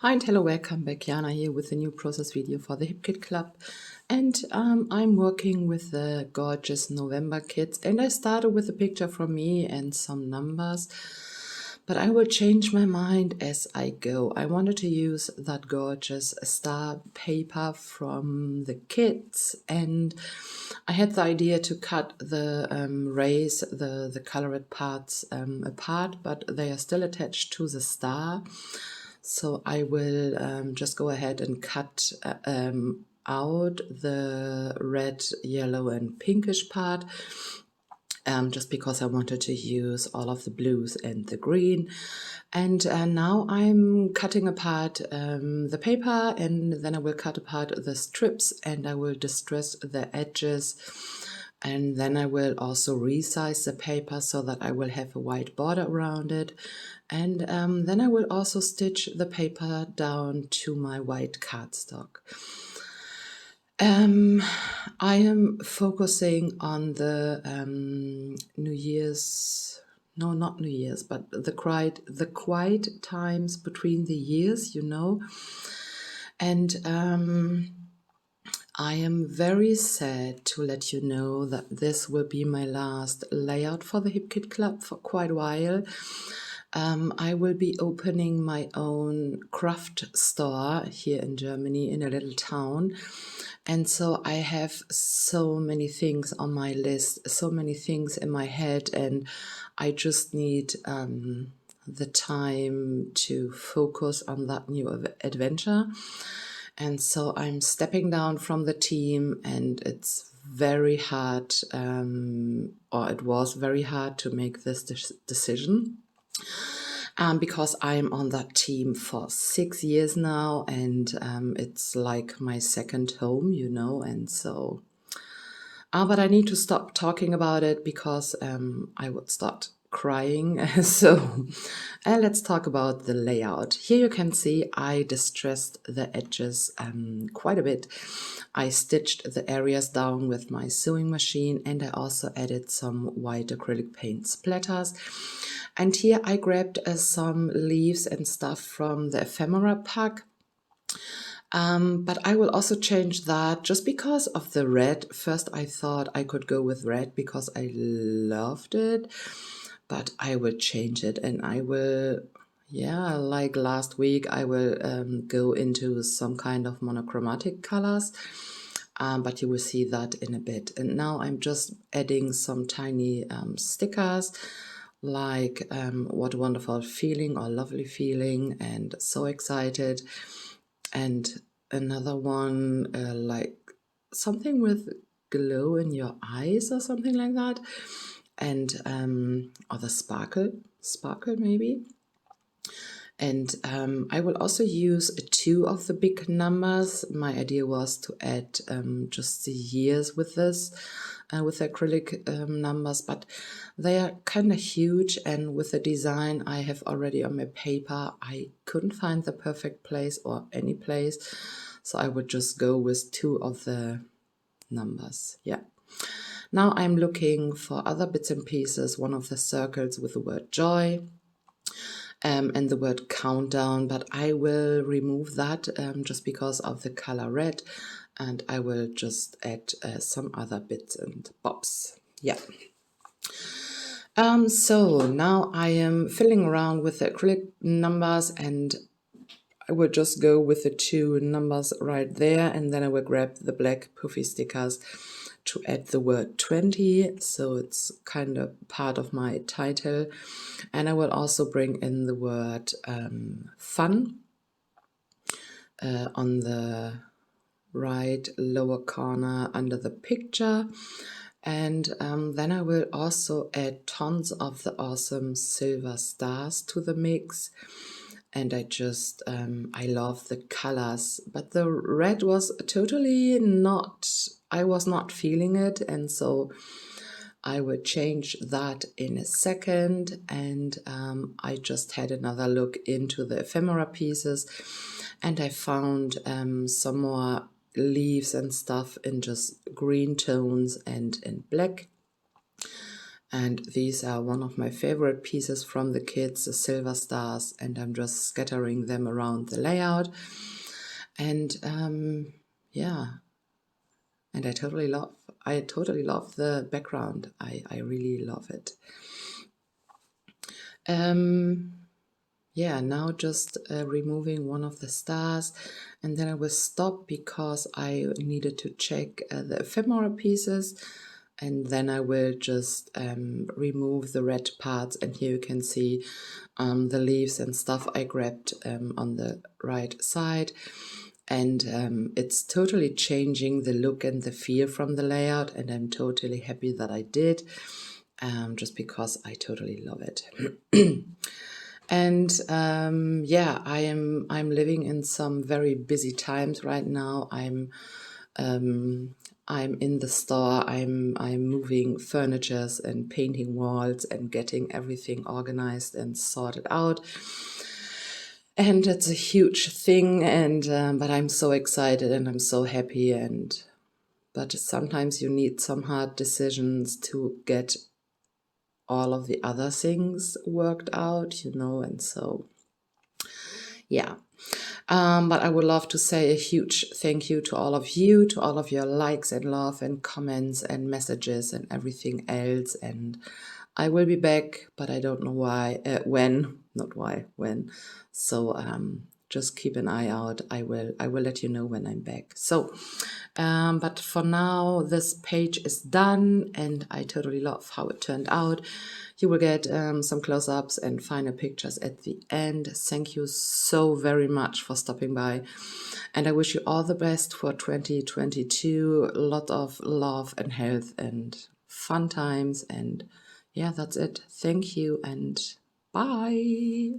Hi and hello, welcome back. Jana here with a new process video for the hipKit Club. And I'm working with the gorgeous November kits, and I started with a picture from me and some numbers, but I will change my mind as I go. I wanted to use that gorgeous star paper from the kits, and I had the idea to cut the rays, the colored parts apart, but they are still attached to the star. So I will just go ahead and cut out the red, yellow and pinkish part, just because I wanted to use all of the blues and the green. And now I'm cutting apart the paper, and then I will cut apart the strips, and I will distress the edges. And then I will also resize the paper so that I will have a white border around it. And then I will also stitch the paper down to my white cardstock. I am focusing on the New Year's, no, not New Year's, but the quiet times between the years, you know. And I am very sad to let you know that this will be my last layout for the hipKit Club for quite a while. I will be opening my own craft store here in Germany in a little town. And so I have so many things on my list, so many things in my head, and I just need the time to focus on that new adventure. And so I'm stepping down from the team, and it's very hard, or it was very hard to make this decision. Because I'm on that team for 6 years now, and it's like my second home, you know, and so, but I need to stop talking about it because I would start crying. So let's talk about the layout. Here you can see I distressed the edges quite a bit. I stitched the areas down with my sewing machine, and I also added some white acrylic paint splatters. And here I grabbed some leaves and stuff from the ephemera pack. But I will also change that just because of the red. First I thought I could go with red because I loved it, but I will change it, and I will, yeah, like last week, I will go into some kind of monochromatic colors. But you will see that in a bit. And now I'm just adding some tiny stickers, like what a wonderful feeling or lovely feeling, and so excited. And another one like something with glow in your eyes or something like that, and or the sparkle maybe. And I will also use 2 of the big numbers. My idea was to add just the years with this, with acrylic numbers, but they are kind of huge, and with the design I have already on my paper, I couldn't find the perfect place or any place, so I would just go with 2 of the numbers. Yeah. Now I'm looking for other bits and pieces, one of the circles with the word joy, and the word countdown, but I will remove that just because of the color red, and I will just add some other bits and bobs. Yeah. So now I am fiddling around with the acrylic numbers, and I will just go with the 2 numbers right there, and then I will grab the black puffy stickers to add the word 20, so it's kind of part of my title. And I will also bring in the word fun on the right lower corner under the picture. And then I will also add tons of the awesome silver stars to the mix. And I just, I love the colors, but the red was totally not, I was not feeling it, and so I will change that in a second. And I just had another look into the ephemera pieces, and I found some more leaves and stuff in just green tones and in black. And these are one of my favorite pieces from the kits, the silver stars, and I'm just scattering them around the layout. And yeah, and I totally love the background. I really love it. Yeah, now just removing one of the stars, and then I will stop because I needed to check the ephemera pieces, and then I will just remove the red parts, and here you can see the leaves and stuff I grabbed on the right side. And it's totally changing the look and the feel from the layout, and I'm totally happy that I did, just because I totally love it. And yeah, I'm living in some very busy times right now. I'm in the store. I'm moving furnitures and painting walls and getting everything organized and sorted out. And it's a huge thing, and but I'm so excited and I'm so happy. But sometimes you need some hard decisions to get all of the other things worked out, and so yeah. But I would love to say a huge thank you to all of you, to all of your likes and love and comments and messages and everything else. And I will be back, but I don't know why, when, not why, when. So just keep an eye out. I will let you know when I'm back. So, but for now, this page is done, and I totally love how it turned out. You will get some close-ups and final pictures at the end. Thank you so very much for stopping by, and I wish you all the best for 2022. A lot of love and health and fun times, and yeah, that's it. Thank you and bye.